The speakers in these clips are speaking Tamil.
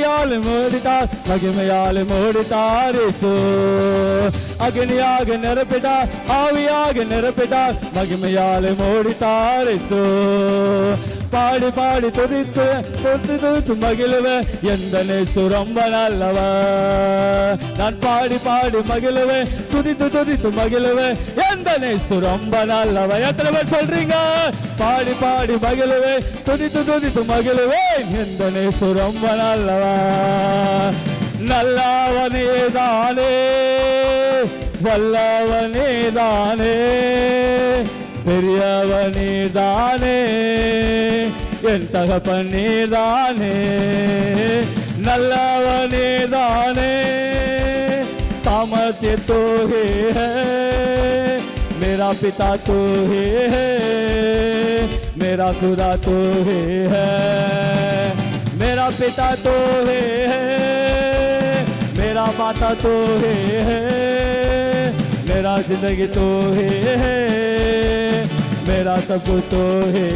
ஆவியால் மூடிட்டார் மகிமையால் மூடிட்டார் இயேசு அக்னியாக நிரப்பிட்டார் ஆவியாக நிரப்பிட்டார் மகிமையால் மூடிட்டார் இயேசு பாடி பாடி துதித்து துதி துதித்து மகிழுவேன் எந்த நேசு ரொம்ப நல்லவர் நான் பாடி பாடி மகிழுவேன் துதித்து துதித்து மகிழுவேன் எந்த நேசு ரொம்ப நல்லவர் எத்தனை பேர் சொல்றீங்க பாடி பாடி மகிழுவேன் துதித்து துதித்து மகிழுவேன் எந்த நேசு ரொம்ப நல்லவர் நல்லவனே தானே வல்லவனே தானே பெரியவனே தானே என் தகப்பனே தானே நல்லவனே தானே सामर्थ्य तो है मेरा पिता तो है मेरा खुदा तो है मेरा पिता तो है मेरा माता तो है मेरा जिंदगी तो है मेरा सब कुछ तो है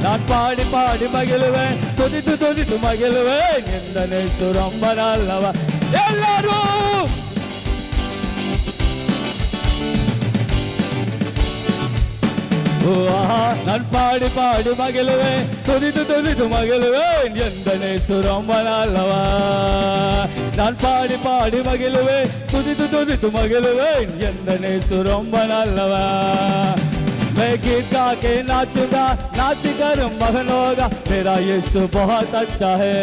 நான் பாடி பாடி மகிழுவேன் துதித்து துதித்து மகிழுவேன் எந்த நேசு ரொம்ப நல்லவர் எல்லாரும் நான் பாடி பாடி மகிழுவேன் துதித்து துதித்து மகிழுவேன் எந்த நேசு ரொம்ப நல்லவர் நான் பாடி பாடி மகிழுவேன் துதித்து துதித்து மகிழுவேன் எந்த நேசு ரொம்ப நல்லவர் मैं गीत गा के नाचूंगा नाच कर मगन होगा मेरा यीशु बहुत अच्छा है